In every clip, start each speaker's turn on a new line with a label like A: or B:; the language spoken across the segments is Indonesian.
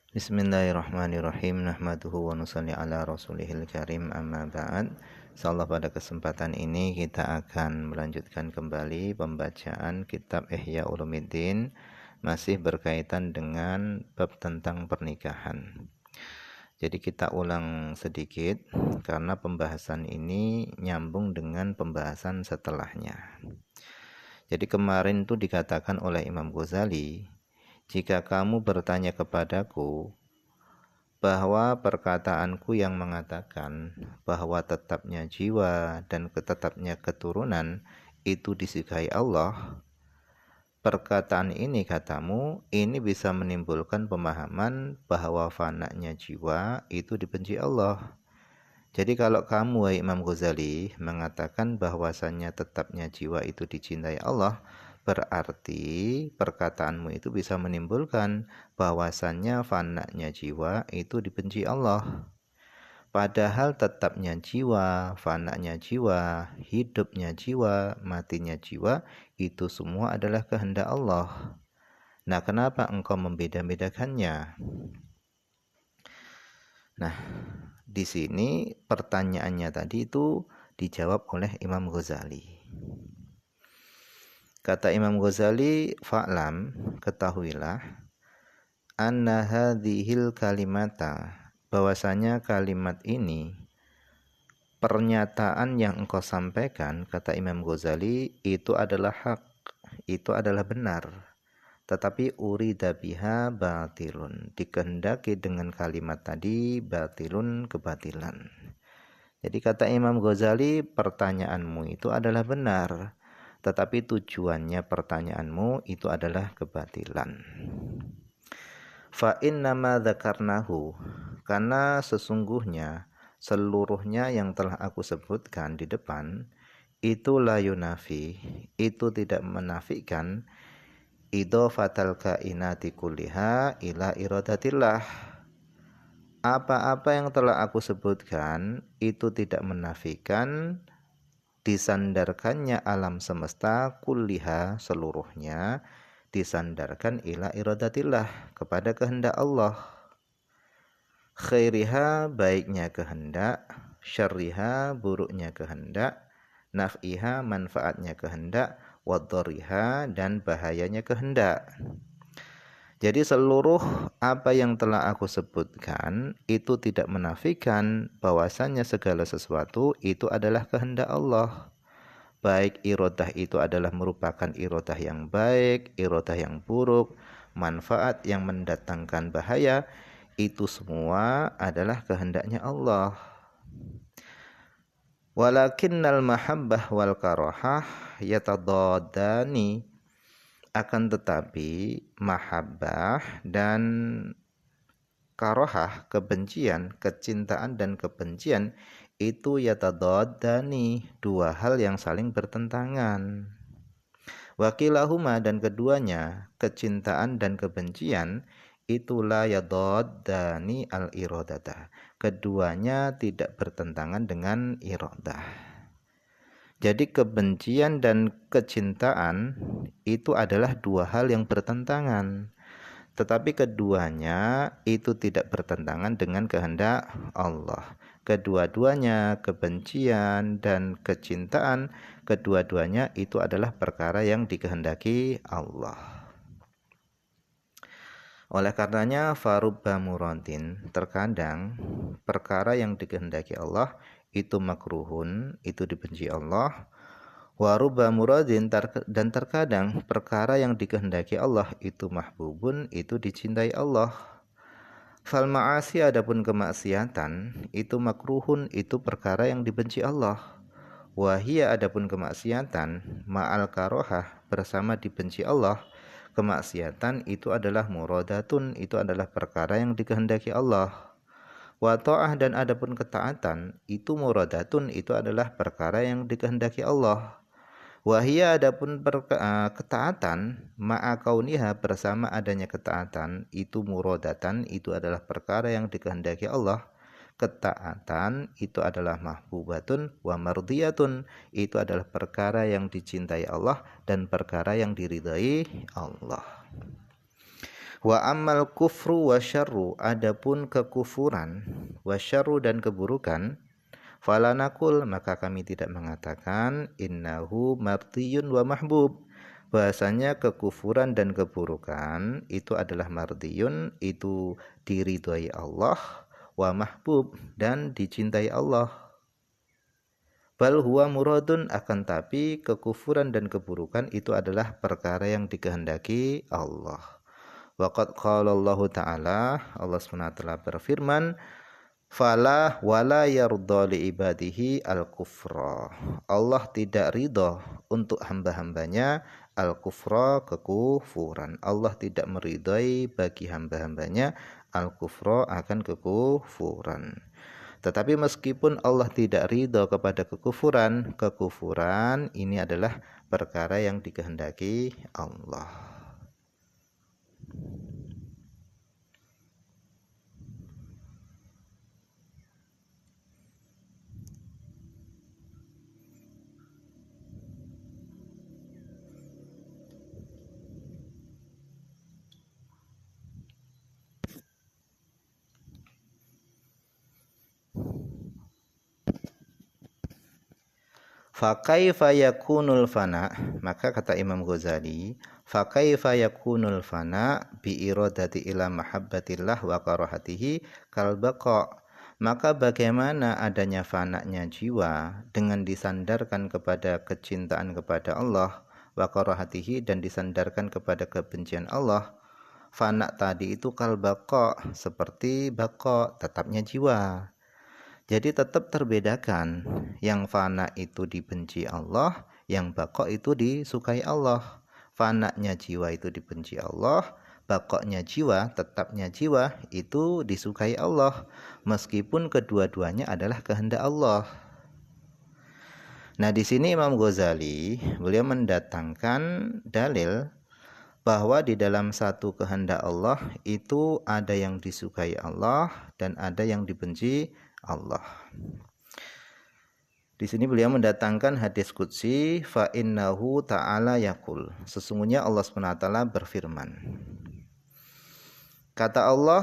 A: Bismillahirrahmanirrahim. Nahmaduhu wa nusalli ala rasulihil karim, amma ba'd. Insyaallah pada kesempatan ini kita akan melanjutkan kembali pembacaan kitab Ihya Ulumuddin, masih berkaitan dengan bab tentang pernikahan. Jadi kita ulang sedikit karena pembahasan ini nyambung dengan pembahasan setelahnya. Jadi kemarin itu dikatakan oleh Imam Ghazali, jika kamu bertanya kepadaku bahwa perkataanku yang mengatakan bahwa tetapnya jiwa dan tetapnya keturunan itu disukai Allah, perkataan ini katamu, ini bisa menimbulkan pemahaman bahwa fananya jiwa itu dibenci Allah. Jadi kalau kamu, wahai Imam Ghazali, mengatakan bahwasannya tetapnya jiwa itu dicintai Allah, berarti perkataanmu itu bisa menimbulkan bahwasannya fananya jiwa itu dibenci Allah. Padahal tetapnya jiwa, fananya jiwa, hidupnya jiwa, matinya jiwa, itu semua adalah kehendak Allah. Nah, kenapa engkau membeda-bedakannya? Nah, di sini pertanyaannya tadi itu dijawab oleh Imam Ghazali. Kata Imam Ghazali, fa'lam, ketahuilah, anna hadhil kalimata, bahwasanya kalimat ini, pernyataan yang engkau sampaikan, kata Imam Ghazali, itu adalah hak, itu adalah benar. Tetapi urida biha batilun, dikehendaki dengan kalimat tadi batilun, kebatilan. Jadi kata Imam Ghazali, pertanyaanmu itu adalah benar, tetapi tujuannya pertanyaanmu itu adalah kebatilan. Fa innama dzakarnahu, karena sesungguhnya seluruhnya yang telah aku sebutkan di depan itu la yunafi, itu tidak menafikan idhofatal kainati kulliha ila iradatillah. Apa-apa yang telah aku sebutkan itu tidak menafikan disandarkannya alam semesta kulliha, seluruhnya disandarkan ila iradatillah, kepada kehendak Allah. Khairiha, baiknya kehendak, syarriha, buruknya kehendak, naf'iha, manfaatnya kehendak, wadhariha, dan bahayanya kehendak. Jadi seluruh apa yang telah aku sebutkan itu tidak menafikan bahwasannya segala sesuatu itu adalah kehendak Allah. Baik iradah itu adalah merupakan iradah yang baik, iradah yang buruk, manfaat yang mendatangkan bahaya, itu semua adalah kehendaknya Allah. Walakinnal mahabbah wal karahah yatadaddani, akan tetapi mahabbah dan karohah, kebencian, kecintaan dan kebencian itu yatadaddani, dua hal yang saling bertentangan. Wakilahuma, dan keduanya, kecintaan dan kebencian, itulah yadaddani al-iradata, keduanya tidak bertentangan dengan iradah. Jadi kebencian dan kecintaan itu adalah dua hal yang bertentangan. Tetapi keduanya itu tidak bertentangan dengan kehendak Allah. Kedua-duanya, kebencian dan kecintaan, kedua-duanya itu adalah perkara yang dikehendaki Allah. Oleh karenanya farubba muradin, terkadang perkara yang dikehendaki Allah itu makruhun, itu dibenci Allah. Wa rubba muradin, dan terkadang perkara yang dikehendaki Allah itu mahbubun, itu dicintai Allah. Fal ma'asi, adapun kemaksiatan itu makruhun, itu perkara yang dibenci Allah. Wa hiya, adapun kemaksiatan, ma'al karohah, bersama dibenci Allah, kemaksiatan itu adalah muradatun, itu adalah perkara yang dikehendaki Allah. Wa ta'ah, dan adapun ketaatan itu muradatun, itu adalah perkara yang dikehendaki Allah. Wahia, adapun ketaatan, ma'a kauniha, bersama adanya ketaatan, itu muradatan, itu adalah perkara yang dikehendaki Allah. Ketaatan itu adalah mahbubatun wa mardiyatun, itu adalah perkara yang dicintai Allah dan perkara yang diridai Allah. Wa ammal kufru wa syarru, adapun kekufuran, wa syarru dan keburukan, falanakul, maka kami tidak mengatakan innahu martiyun wa mahbub, bahasanya kekufuran dan keburukan itu adalah mardiyun, itu diridhoi Allah, wa mahbub, dan dicintai Allah. Bal huwa muradun, akan tapi kekufuran dan keburukan itu adalah perkara yang dikehendaki Allah. Waqad qala Allah Ta'ala, Allah SWT berfirman, fala wala yardha li ibadihi al-kufra. Allah tidak ridha untuk hamba-hambanya al-kufra, kekufuran. Allah tidak meridai bagi hamba-hambanya al-kufra, akan kekufuran. Tetapi meskipun Allah tidak ridha kepada kekufuran, kekufuran ini adalah perkara yang dikehendaki Allah. Fakaifa yakunul fana, maka kata Imam Ghazali, fakaifa yakunul fana bi iradati ila mahabbatillah wa karahatihi kal baqa, maka bagaimana adanya fananya jiwa dengan disandarkan kepada kecintaan kepada Allah, wa karahatihi, dan disandarkan kepada kebencian Allah. Fana tadi itu kal baqa, seperti baqa, tetapnya jiwa. Jadi tetap terbedakan, yang fana itu dibenci Allah, yang baqa itu disukai Allah. Fananya jiwa itu dibenci Allah, baqanya jiwa, tetapnya jiwa itu disukai Allah, meskipun kedua-duanya adalah kehendak Allah. Nah, di sini Imam Ghazali beliau mendatangkan dalil bahwa di dalam satu kehendak Allah itu ada yang disukai Allah dan ada yang dibenci Allah. Di sini beliau mendatangkan hadis qudsi, fa innahu ta'ala yaqul, sesungguhnya Allah SWT berfirman. Kata Allah,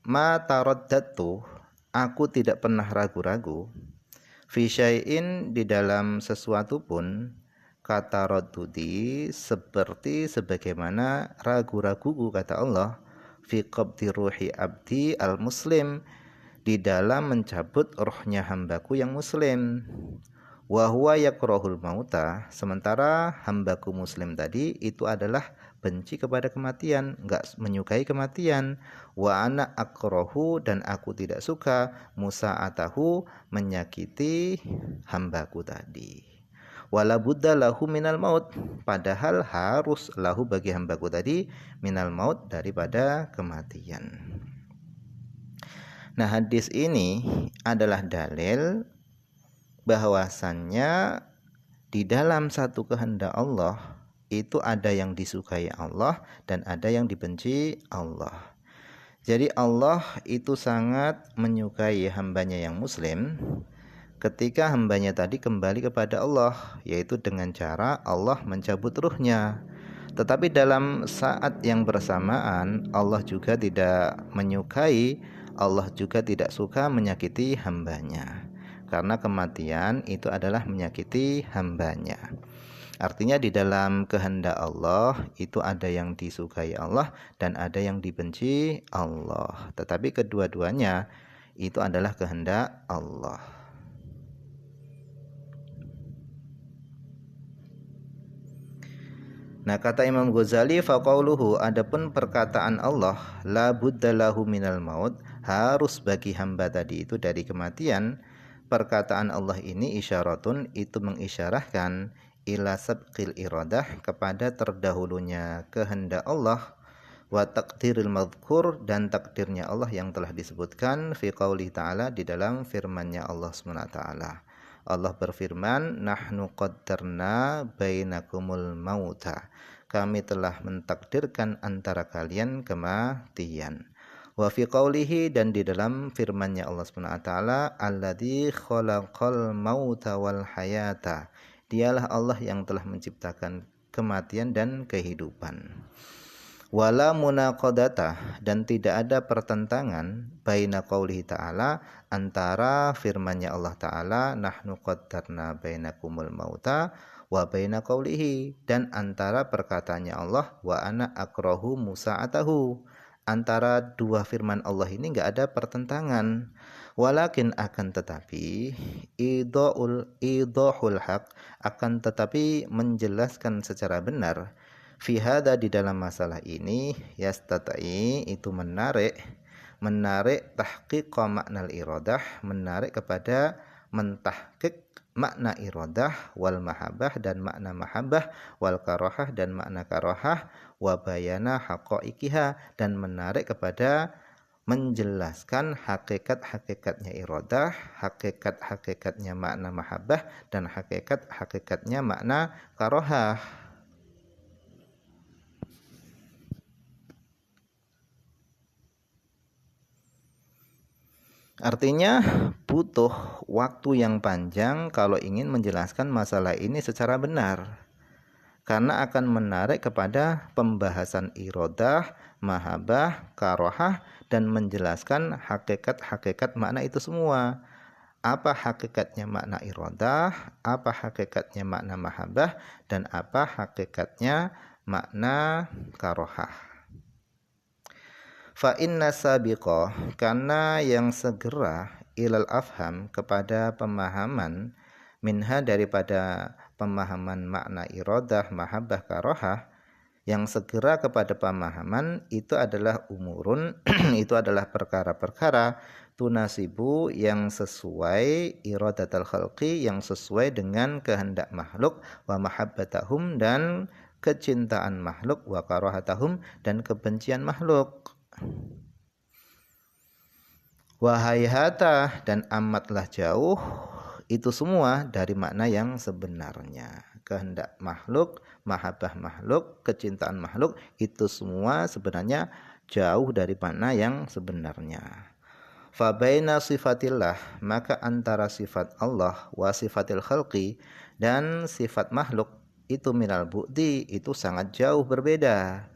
A: ma taraddatu, aku tidak pernah ragu-ragu, fi syai'in, di dalam sesuatu pun, kata raddudi, seperti sebagaimana ragu-raguku, kata Allah, fi qabdi ruhi abdi al-muslim, di dalam mencabut rohnya hambaku yang muslim. Wa huwa yakrahul mauta, sementara hambaku muslim tadi itu adalah benci kepada kematian, enggak menyukai kematian. Wa ana akrahu, dan aku tidak suka, musa'atahu, menyakiti hambaku tadi. Wala budda lahu minal maut, padahal harus lahu bagi hambaku tadi minal maut, daripada kematian. Nah, hadis ini adalah dalil bahwasannya di dalam satu kehendak Allah itu ada yang disukai Allah dan ada yang dibenci Allah. Jadi Allah itu sangat menyukai hambanya yang muslim ketika hambanya tadi kembali kepada Allah, yaitu dengan cara Allah mencabut ruhnya. Tetapi dalam saat yang bersamaan Allah juga tidak menyukai, Allah juga tidak suka menyakiti hambanya, karena kematian itu adalah menyakiti hambanya. Artinya di dalam kehendak Allah itu ada yang disukai Allah dan ada yang dibenci Allah, tetapi kedua-duanya itu adalah kehendak Allah. Nah, kata Imam Ghazali, faqauluhu, adapun perkataan Allah, la buddalahu minal maut, harus bagi hamba tadi itu dari kematian. Perkataan Allah ini isyaratun, itu mengisyarahkan ila sabqil iradah, kepada terdahulunya kehendak Allah, wa taqdiril madhkur, dan takdirnya Allah yang telah disebutkan fi qauli ta'ala, di dalam firman-Nya Allah SWT. Allah berfirman, nahnu qaddarna bainakumul mauta, kami telah mentakdirkan antara kalian kematian. Wa fi qaulihi, dan di dalam firman-Nya Allah Subhanahu wa taala, alladzi khalaqal mauta wal hayata, dialah Allah yang telah menciptakan kematian dan kehidupan. Wala munaqadata, dan tidak ada pertentangan baina qaulihi ta'ala, antara firman-Nya Allah Ta'ala, nahnu qaddarna bainakumul mauta, wa baina qaulihi, dan antara perkataannya Allah, wa ana akrahu musa'atahu. Antara dua firman Allah ini enggak ada pertentangan. Walakin, akan tetapi, idahul haq, akan tetapi menjelaskan secara benar, fi hadza, di dalam masalah ini, yastata'i, itu menarik tahqiq makna iradah, menarik kepada mentahqiq makna iradah, wal mahabbah, dan makna mahabbah, wal karahah, dan makna karahah, wa bayana haqaiqiha, dan menarik kepada menjelaskan hakikat-hakikatnya iradah, hakikat-hakikatnya makna mahabbah, dan hakikat-hakikatnya makna karahah. Artinya butuh waktu yang panjang kalau ingin menjelaskan masalah ini secara benar, karena akan menarik kepada pembahasan iradah, mahabbah, karohah, dan menjelaskan hakikat-hakikat makna itu semua. Apa hakikatnya makna iradah, apa hakikatnya makna mahabbah, dan apa hakikatnya makna karohah. Fa inna sabiqa, karena yang segera, ilal afham, kepada pemahaman, minha, daripada pemahaman makna iradah, mahabbah, karohah, yang segera kepada pemahaman itu adalah umurun itu adalah perkara-perkara tunasibu, yang sesuai, iradatul khalqi, yang sesuai dengan kehendak makhluk, wa mahabbatahum, dan kecintaan makhluk, wa karahatahum, dan kebencian makhluk. Wahayhata, dan amatlah jauh itu semua dari makna yang sebenarnya. Kehendak makhluk, mahabbah makhluk, kecintaan makhluk, itu semua sebenarnya jauh dari makna yang sebenarnya. Fabaina sifatillah, maka antara sifat Allah wa sifatil khalqi, dan sifat makhluk, itu minal bu'di, itu sangat jauh berbeda.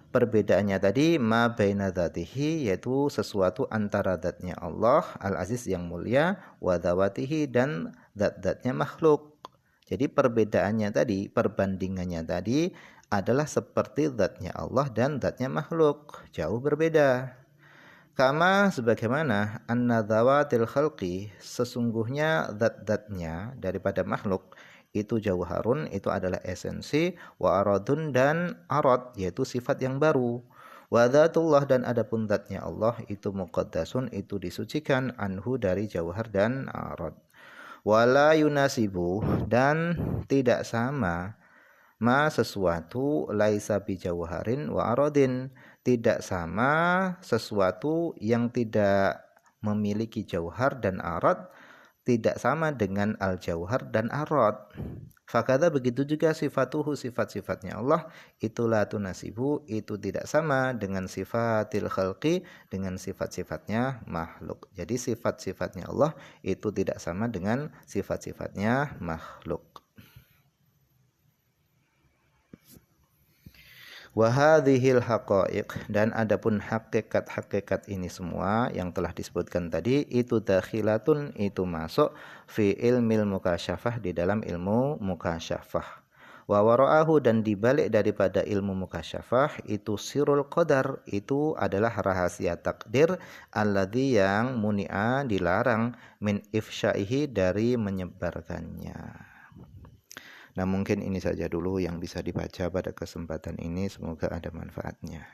A: Perbedaannya tadi ma baina dzatihi, yaitu sesuatu antara zatnya Allah Al-Aziz yang mulia, wa dzawatihi, dan zat-zatnya makhluk. Jadi perbedaannya tadi, perbandingannya tadi adalah seperti zatnya Allah dan zatnya makhluk, jauh berbeda. Kama, sebagaimana, anna dzawatil khalqi, sesungguhnya zat-zatnya daripada makhluk itu jauharun, itu adalah esensi, wa aradun, dan arad, yaitu sifat yang baru, wa dzatullah, dan adapun zatnya Allah itu muqaddasun, itu disucikan, anhu, dari jauhar dan arad. Wala yunasibu, dan tidak sama, ma, sesuatu, laisa bi jauharin wa aradin, tidak sama sesuatu yang tidak memiliki jauhar dan arad, tidak sama dengan al-jauhar dan arad. Fakada, begitu juga sifatuhu, sifat-sifatnya Allah, itulah tunasibu, itu tidak sama dengan sifatil khalqi, dengan sifat-sifatnya makhluk. Jadi sifat-sifatnya Allah itu tidak sama dengan sifat-sifatnya makhluk. Wahadhil haqaiq, dan adapun hakikat-hakikat ini semua yang telah disebutkan tadi, itu dakhilatun, itu masuk, fi ilmil mukasyafah, di dalam ilmu mukasyafah. Wa wara'ahu, dan dibalik daripada ilmu mukasyafah, itu sirul qadar, itu adalah rahasia takdir, alladzi, yang muni'a, dilarang, min ifsyaihi, dari menyebarkannya. Nah, mungkin ini saja dulu yang bisa dibaca pada kesempatan ini. Semoga ada manfaatnya.